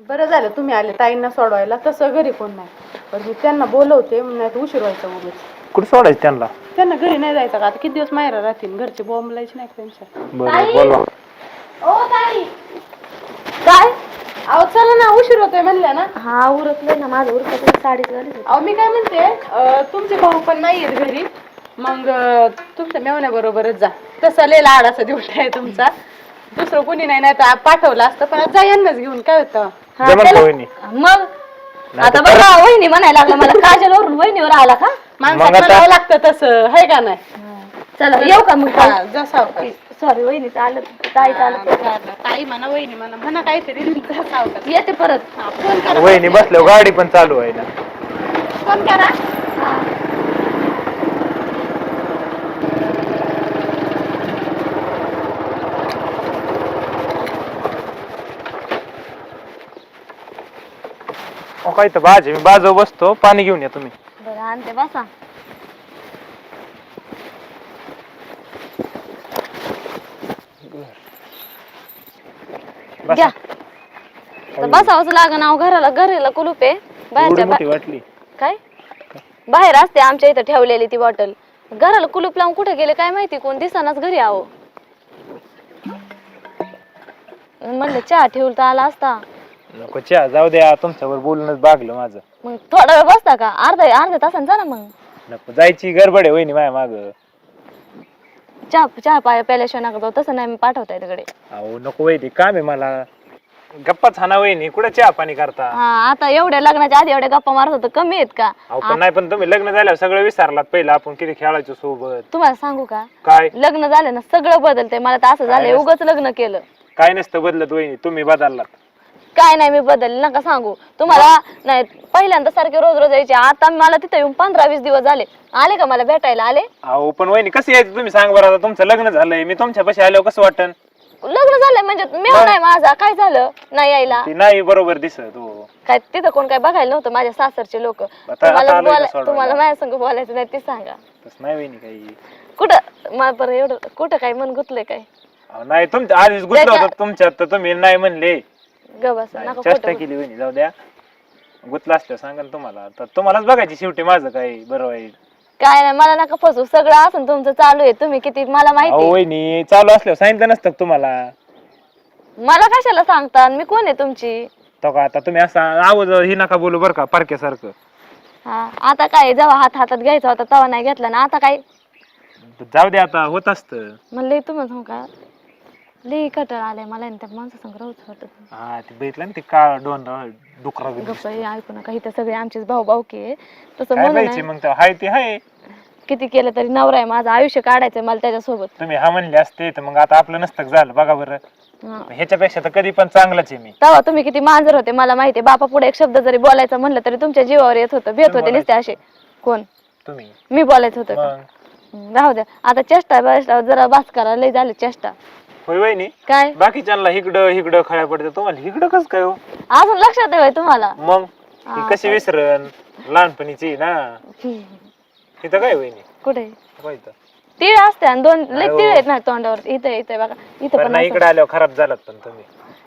बरं झालं तुम्ही आले ताईंना सोडवायला, तसं घरी कोण नाही. पण मी त्यांना बोलवते, नाही उशीर व्हायचा उगाच. कुठे सोडायचं त्यांना? त्यांना घरी नाही जायचं का आता? किती दिवस माहेरा राहतील, घरचे बोंबलायचे नाही त्यांच्या. बरं बोलवा. ओ ताई काय? अहो चला ना, उशीर होतोय म्हणल्या ना. हा उरकलंय ना माझं, उरकत साडीच झाली. अहो मी काय म्हणते, तुमचे भाऊ पण नाहीयेत घरी, मग तुमच्या मेवण्या बरोबरच जा. तसा लय लाडाचा दिवस आहे तुमचा, दुसरं कोणी नाही, नाही तर पाठवलं असतं, पण जा यांनाच घेऊन काय होतं. मग आता बघा वहिनी म्हणायला लागला मला, काजलवरून वहिनीवर आला का? माणसाला म्हणावं लागतं तसं, है का नाही? चला येऊ का मग? जसा सॉरी वहिनी चालत, ताई चालत. ताई म्हणा, वहिनी म्हणा, म्हणा काहीतरी. येते परत. फोन करा. वहिनी बसल्यावर गाडी पण चालू आहे ना. फोन करा. काय तर बाजी, मी बाजू बसतो, पाणी घेऊन या तुम्ही. बरं आणते, बसा. घ्या. बसावंच लागण. घराला कुलूप आहे. बाहेरच्या वाटली काय बाहेर असते आमच्या इथं ठेवलेली ती बॉटल. घराला कुलूप लावून कुठे गेले काय माहिती, कोण दिसनाच घरी. आहो म्हणलं चहा ठेवून तर आला असता. नको चहा, जाऊ द्या, तुमच्यावर बोलूनच भागलं माझं. मग थोडा वेळ बसता का? अर्ध्या तासाने जा ना मग. नको, जायची गडबड आहे वहिनी माझ्या माग. चहा प्यायल्याशिवाय नका जाऊ. तसं नाही मी पाठवताय तिकडे. अहो नको वहिनी, काम आहे मला. गप्पा छाना वहिनी, कुठे चहा पाणी करता? हा आता एवढ्या लग्नाच्या आधी एवढ्या गप्पा मारत होतं, कमी आहेत का? अहो पण नाही, पण तुम्ही लग्न झाल्यावर सगळं विसरलात. पहिलं आपण किती खेळायचो सोबत. तुम्हाला सांगू का, काय लग्न झालं ना सगळं बदलतंय. मला तर असं झालंय उगाच लग्न केलं. काय नसतं बदलत वहिनी, तुम्ही बदललात. काय नाही मी बदलले, नका सांगू तुम्हाला. नाही पहिल्यांदा सारखे रोज रोज यायचे, आता मला तिथे येऊन 15-20 दिवस झाले. आले का मला भेटायला? आले. अहो पण वहिनी कसं यायचं तुम्ही सांग बरं. आता तुमचं लग्न झालंय, मी तुमच्या पाशी आल्यावर कसं वाटन? लग्न झालंय म्हणजे मेव नाही माझा, काय झालं नाही यायला? ती नाही बरोबर दिसत. हो काय तिथं कोण काय बघायला नव्हतं? माझ्या सासरचे लोक. तुम्हाला माझ्या संग बोलायचं नाही ते सांगा. तसं नाही वहिनी काही. कुठं मला बरं एवढं कुठं काय मन गुतलंय काय? नाही तुमच्या आधीच गुंतलं होतं तुमच्यात, तर तुम्ही नाही म्हणले. चेष्टा केली वहिनी, जाऊ द्या. गुतलं असलं सांगा तुम्हाला, तर तुम्हालाच बघायची शेवटी माझं काय बरं वाईट. काय नाही मला नका फसू. सगळं असं तुमचं चालू आहे, तुम्ही किती मला माहिती. वहिनी चालू असल्यावर सांगितलं नसतं तुम्हाला. मला कशाला सांगता? मी कोण आहे तुमची? तो का आता तुम्ही असं आवाज ही नका बोलू बरं का, पारख्यासारखं. हा आता काय, जेव्हा हातात घ्यायचा होता तेव्हा नाही घेतला ना, आता काय? जाऊ दे, आता होत असतं. म्हणलं तुम्हाला सांगू का, लई कटाळा आलाय मला त्या माणसासंग राहूच वाटत. हा ते बघितलं ना, ते काळ दोन डुकरा गप्पा ऐकू नका, इथं सगळे आमचेच भाऊ भाऊकी तसं काय म्हणून पाहिजे मग ते हाय ते हाय. किती केलं तरी नवरा आहे माझं, आयुष्य काढायचंय मला त्याच्यासोबत. तुम्ही हा म्हणले असते तर मग आता आपलं नसतं झालं बघा बरं. ह्याच्यापेक्षा तर कधी पण चांगलंच आहे मी. तेव्हा तुम्ही किती मांजर होते मला माहिती. बापा पुढे एक शब्द जरी बोलायचं म्हणलं तरी तुमच्या जीवावर येत होतं, भेट होते नुसते असे. कोण? तुम्ही. मी बोलायचं होतं. राहू द्या आता, चेष्टा जरा बास करा, लय झाले चेष्टा. होय वहिनी. काय बाकीच्यांना हिकडं खळ्या पडते, तुम्हाला हिकडं कसं काय हो? अजून लक्षात आहे तुम्हाला? मग ही कशी विसरण, लहानपणीची ना. इथं काय वहिनी? कुठे? तीळ असते आणि दोन लय तीळ आहेत ना तोंडावर. इथे बघा, इथं पण इकडे आल्यावर खराब झालात पण तुम्ही.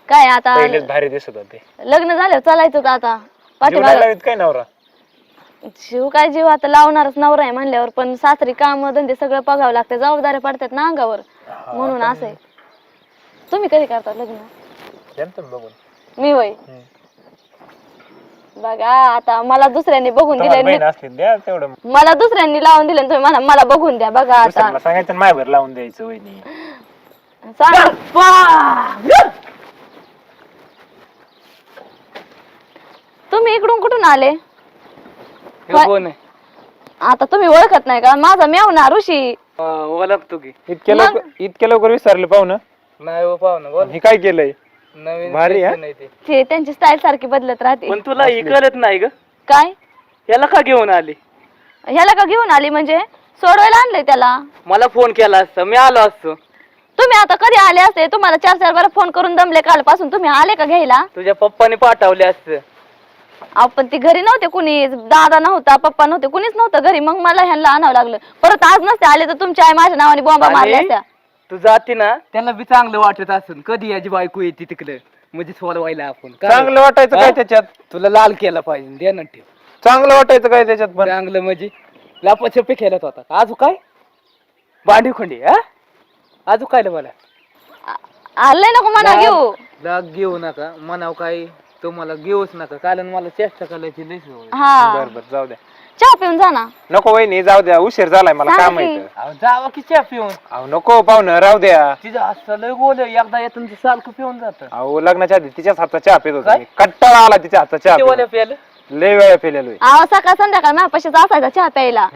काय आता भारी दिसत होते. लग्न झाल्यावर चालायचं होतं आता. काय नवरा जीव काय जीव आता लावणारच नवरा आहे म्हणल्यावर, पण सासरी काम धंदे सगळं बघावं लागतं, जबाबदाऱ्या पडतात ना अंगावर, म्हणून असं आहे. तुम्ही कधी करता लग्न? बघून मी वय बघा आता मला दुसऱ्यांनी बघून दिले, मला दुसऱ्यांनी लावून दिले, तुम्ही मला बघून द्या. बघा आता सांगायचं माझ्यावर लावून द्यायचं वहिनी. तुम्ही इकडून कुठून आले? कोण आहे? आता तुम्ही ओळखत नाही का? माझा मेवना ऋषी. ओळखतो की. इतक्या लवकर विसरले पाहुणं? नाही हो पाहुणं, बोल. हे काय केलंय? नवीन भारी आहे. नाही ते. ते त्यांची स्टाईल सारखी बदलत राहते. पण तुला हे कळत नाही ग? काय? याला का घेऊन आली? ह्याला का घेऊन आली म्हणजे? सोडवायला आणलंय त्याला. मला फोन केला असता, मी आलो असतो. तुम्ही आता कधी आले असते? तुम्हाला 4-4 बार फोन करून दमले कालपासून. तुम्ही आले का घ्यायला? तुझ्या पप्पाने पाठवले असतं. आपण ती घरी नव्हते, कुणी दादा नव्हता, पप्पा नव्हते, कुणीच नव्हतं घरी. मग मला ह्यांना आणावं लागलं. परत आज नसते आले तर तुमच्या आई माझ्या नावाने बॉम्बा मारल्या असत्या. तू जाते ना, त्यांना बी चांगलं वाटत असेल, कधी याची बायको येते तिकडे. म्हणजे सोडवायला आपण चांगलं वाटायचं काय त्याच्यात? तुला लाल केला पाहिजे ध्यानात ठेव. चांगलं वाटायचं काय त्याच्यात पण? चांगलं म्हणजे लापाछपी खेळत होता. आजू काय बांडी खोंडी हा आजू काय मला आलंय नको म्हणा घेऊ. लाग घेऊ नका म्हणाव काय तुम्हाला घेऊच नका कारण मला चेष्टा करायची लई सवय. हा बर बर जाऊ द्या. चहा पिऊन जा ना. नको वहिनी जाऊ द्या, उशीर झालाय मला सांग काम की. आहे. अहो, जावा की चहा पिऊन. अहो नको पाहुणं राहू द्या. तिचं असं लय गोल एकदा येतं ते सारखं पिऊन जात. अहो लग्नाच्या आधी तिच्याच हातचा चहा पित होता काय? मी. कंटाळा आला तिच्या हातचा चहा पिऊन. प्यायलं लय वेळा पिलेलो आहे. अहो सकाळ संध्याकाळ माझ्यापाशीच असायचा चहा प्यायला.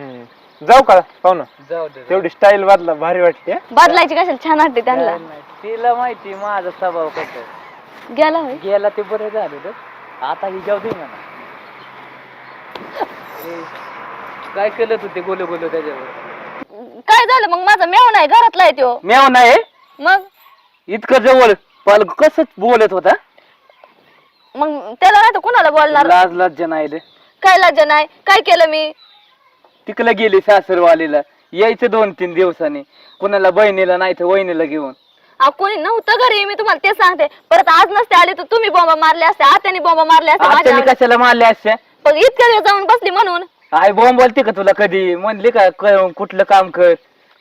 जाऊ का पाहुणं? जाऊ दे तेवढी स्टाईल बदला भारी वाटते. बदलायची कशाला, छान वाटते त्यांना. तिला माहिती माझा स्वभाव कसा. गेला होय. गेला ते बरं झालं रे. आता ही जाऊ दे म्हणा. काय केलं तू ते गोल गोल त्याच्यावर? काय झालं मग? माझा मेव नाही घरातला आहे त्यो. मेव नाही मग इतकं जवळ पाल कसं बोलत होता. मग त्याला नाही तर कुणाला बोलणार? लाज लज्जा नाही रे. काय लज्जा नाही? काय केलं मी? तिकडे गेली सासरवालीला यायचं 2-3 दिवसांनी कुणाला बहिणीला नाही तर वहिनीला घेऊन. अहो कोणी नव्हतं घरी, मी तुम्हाला ते सांगते. परत आज नसते आले तर तुम्ही बॉम्बा मारले असते, आत्याने बॉम्बा मारले असते आजच्यानी माझ्यावर. कशाला मारले असते? पण इतक्या वेळ जाऊन बसली म्हणून. आई बॉम्ब बोलते का तुला कधी म्हणली का कुठलं काम कर?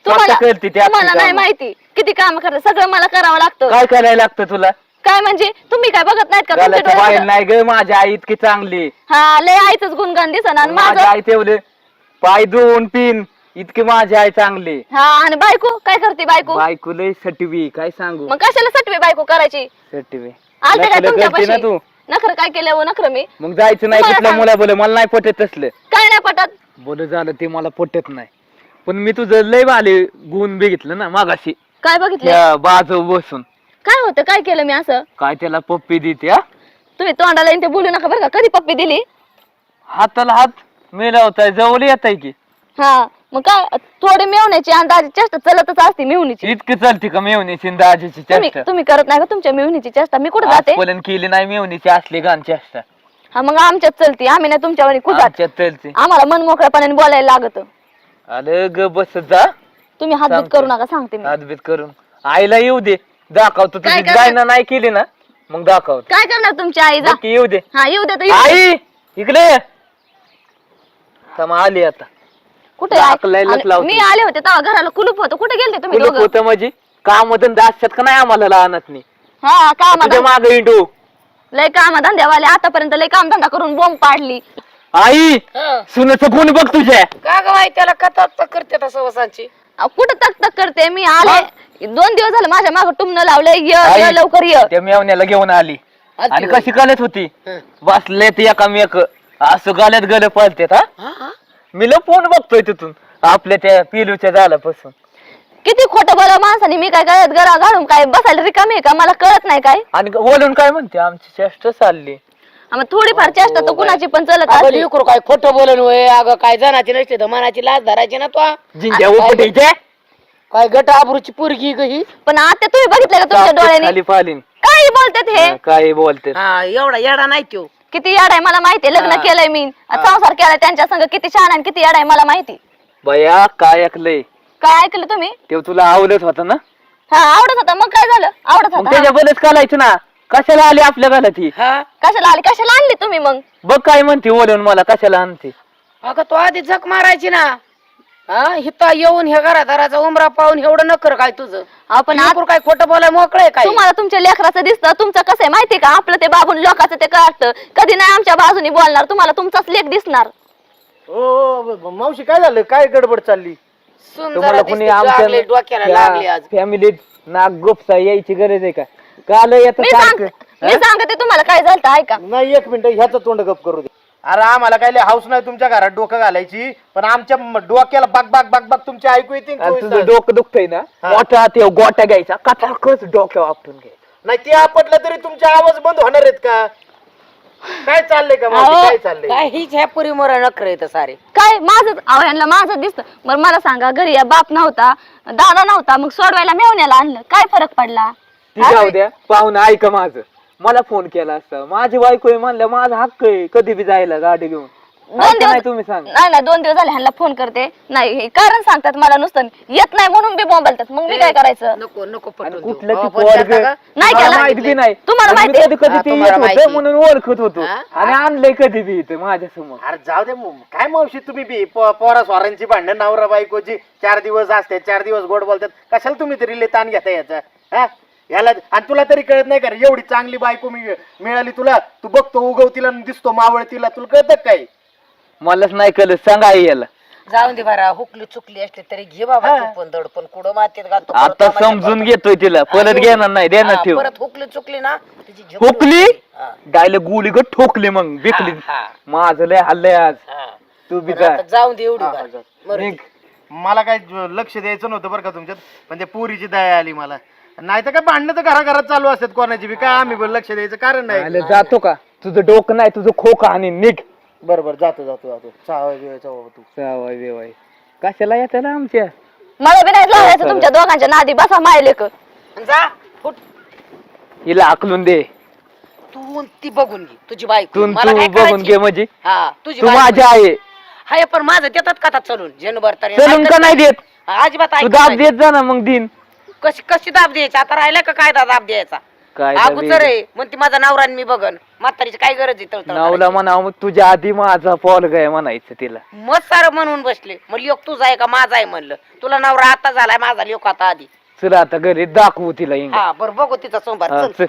तुम्हाला स्वतः करते ते तुम्हाला नाही कामं. माहिती किती काम करते, सगळं मला करावं लागतं. काय करायला लागतं तुला? काय म्हणजे तुम्ही काय बघत नाहीत का? तुमच्या घालायचं बाहेर डोळ्यात नाही ग. माझी आई इतकी चांगली. हा लय आईच गुणगान दिसना. आणि माझी माझं आई तेवढे पाय धुवून पिन इतकी माझी आई चांगली. हा आणि बायको काय करते? बायको बायको लय सटवी काय सांगू. मग कशाला सटवे बायको करायची? सटवी आलते काय नकलं करते ना तुमच्यापाशी? तू. नखर काय केलं हो? नखर मी मग जायचं नाही तुम्हाला कुठल्या सांग- मुला बोल मला नाही पटत तसलं. काय नाही पटत. बोल झालं ते मला पटत नाही. पण मी तुझं लय भाले गुण बघितलं ना मागाशी काय बघितलं? त्या बाजू बसून. काय होतं? काय केलं मी असं? काय त्याला पप्पी देते हा? तुम्ही तोंडाला येऊन ते बोलू नका बरं का. कधी पप्पी दिली? हाताला हात मिळवताय जवळ येत आहे की. हा मग काय थोडी मेवण्याची अंदाजी चेष्टा चलतच असते मेवणीची. इतकी चालते का मेवणीची दाजीची चेष्टा? तुम्ही करत नाही का तुमच्या मेवणीची चेष्टा? मी कुठे जाते? आजपर्यंत केली नाही मेवणीची असली घाण चेष्टा. हा मग आमच्यात चलती, आम्ही नाही तुमच्या वाणी कुजात. आमच्यात चलते. आम्हाला मन मोकळ्यापणाने बोलायला लागत. अरे ग बस जा तुम्ही हातबीत सांगते. करू नका सांगते मी. हातबीत करून आईला येऊ दे दाखवतो. काय तुझी करणार? गायना नाही केली ना मग दाखवतो. काय करणार तुमची आई? जा. बघ की येऊ दे. हा येऊ दे तर येऊ दे. आई इकडे ये. तमा आली आता. कुठे आहे? दाखलायलाच आणि लावते. मी आले होते तेव्हा घराला कुलूप होतं. कुठे गेलते तुम्ही कुलूप दोघं? होतं म्हणजे काम धंदा असतात का नाही आम्हाला लहानात नाही. हा काम तुझ्या मागे इंडू. लय काम धंद्यावाले आतापर्यंत लय काम धंदा करून बोंब पाडली. आई सुनेचं गुण बघ तुझ्या. का ग बाई त्याला कथा करते तसं वसांची. अहो, कुठं तक तक करते मी? आले 2 दिवस झाले माझ्या मागे टुमणं लावलंय. ये आई, ये, लवकर ये. त्या मेवण्याला घेऊन आली आणि कशी कालत होती बसले ते एकामेक असं गाल्यात गल पळतेत. हा मी फोन बघतोय तिथून आपल्या त्या पिलूच्या झाल्यापासून. किती खोटं बोला माणसाने. मी काय गळ्यात गळा घालून काय बसायला रिकामी आहे का? मला कळत नाही काय. आणि बोलून काय म्हणते आमची चेष्टा चालली. मग थोडीफार चेष्टा तर कुणाची पण चलत अगं असते. लेकरू काय खोटं बोलन होय. अगं काय जनाची नसते तर मनाची लाज धरायची ना तो. जिंक्या उपटीच्या काय गट आबरूची पोरगी ग ही. पण आता तुम्ही बघितलं का तुमच्या डोळ्याने? खाली पालीन काय बोलतात हे? काय बोलते. हा एवढा येडा नाही तो. किती याड आहे मला माहिती. लग्न केलंय मी, संसार केलाय त्यांच्या संग. किती छान आणि किती याड आहे मला माहिती. बया काय ऐकलंय काय ऐकलं तुम्ही? ते तुला आवडत होत ना हा आवडत होता. मग काय झालं? आवडत मग होता. त्याच्या बलच कालायचं ना. कशाला आली आपल्या घरात ही? हा कशाला आली? कशाला आणली तुम्ही मग? बघ काय म्हणते बोलून मला कशाला आणते. अगं तो आधी झक मारायची ना. हा हिता येऊन हे घरादाराचा उमरा पाहून एवढं नकर काय तुझं. आपण लेकरू काय खोटं बोलाय मोकळय काय. तुम्हाला तुमच्या लेकराचं दिसतं. तुमचं कसं आहे माहितीये का? आपलं ते बाबून लोकांचं ते कळतं. कधी नाही आमच्या बाजूनी बोलणार. तुम्हाला तुमचाच लेख दिसणार. ओ मावशी काय झालं? काय गडबड चालली? तुम्हाला कोणी लागले डोक्याला लागले आज. फॅमिलीत नाक गुपसा यायची गरज आहे का? काल येत मी सांगते तुम्हाला काय झालं ऐका. नाही 1 मिनिट ह्याचं तोंड गप करू दे. अरे आम्हाला काय लय हाऊस नाही तुमच्या घरात डोकं घालायची, पण आमच्या डोक्याला बाग बाग बाग बाग तुमच्या ऐकू येते ना तुझं 24 तास. डोकं दुखतंय ना मोठा ते गोट्या घ्यायचा कटाकच डोक्या आपटून घ्यायचा. नाही ते आपटलं तरी तुमचे आवाज बंद होणार आहेत का? काय चाललंय का मावशी? काय चाललंय? काय हीच ह्या पुरी मोर नकर येत सारे. काय माझं यांना माझं दिसतं. बरं मला सांगा, घरी या बाप नव्हता, दादा नव्हता, मग सोडवायला मेवण्याला आणलं. काय फरक पडला? ती जाऊ द्या. पाहून ऐका माझं. मला फोन केला असता. माझी बायको आहे म्हणलं माझा हक्क आहे कधी बी जायला गाडी घेऊन. दोन नाही दिवस तुम्ही सांग नाही 2 दिवस झाले ह्यांना फोन करते नाही हे कारण सांगतात मला नुसतं येत नाही म्हणून बी बोंबलतात मग मी काय करायचं नको नको आणि पटवून देऊ. कुठलं बाबा, ती पण पोरगं त्याचा का? नाही मला केला. माहित बी नाही तुम्हाला आणि मी माहिती कधी कधी हा, ते तुम्हाला येत माहिती. होतं म्हणून ओळखत होतो हा? आणि आणलंय कधी बी इथं माझ्या समोर. अरे जाऊ दे काय मावशी तुम्ही बी पोरा स्वारांची भांडण नवरा बायकोची 4 दिवस असते 4 दिवस गोड बोलतात कशाला तुम्ही तरी ताण घेता याचा हा याला आणि तुला तरी कळत नाही का रे? एवढी चांगली बायको मिळाली तुला तू बघतो उगवतीला आणि दिसतो मावळतीला तुला कळत काय मलाच नाही कळत सांगा आई याला. जाऊन दे बरा हुकली चुकली असली तरी घे बाबा चुकून दडपण कुठं मातीत घालतो परत आता आम्हाला समजून परत. घेतोय तिला परत एवढी. घेणार नाही देणार हा, ठेव. परत हुकली चुकली ना तिची झेप ठोकली हा. डायरेक्ट गोळी गट ठोकली मग बिकली हा. माझं लय हल्लय आज हा. तू बी बरं, जा आता जाऊन दे एवढी हा, बार. जा. मरू दे. निघ. मला काय लक्ष द्यायचं नव्हतं बरं का तुमच्यात पण ते पोरीची दया आली मला नाही तर काय भांडणं तर घराघरात चालू असतात कोणाची बी काय आम्ही पण लक्ष द्यायचं कारण नाही आलं, जातो का तुझं डोकं नाही तुझं खोका आणि निघ. बरोबर जातो जातो जातो तू जावाय बेवाय कशाला येतं ना आमच्या मला बी नाही लावायचं तुमच्या दोघांच्या नादी बसा मायले जा फुट हिला आकलून दे तू ती बघून घे तुझी बायको तू मला काय बघून करायची? घे म्हणजे हा तुझी तू बायको. माझी आहे हाय पण माझं देतात का चलून जनभर तर चलून का नाही देत अजिबात तू ऐकत दाब नाही. देत जा ना मग दिन कशी कशी दाब द्यायची आता राहिला का काय दाब द्यायचा काय अगोदर आहे म्हणते माझा नवरा आणि मी बघन म्हातारीची काय गरज आहे तळतळ नावला करायची? म्हणा तुझ्या आधी माझा पॉल काय म्हणायचं तिला. मग सारं म्हणून बसले मग लोक तुझा आहे का माझा आहे म्हणलं तुला नवरा आता झालाय माझा लोक आता आधी चला आता घरी दाखवू तिला इंग हा बरं बघू तिचा सोमवार चल. चल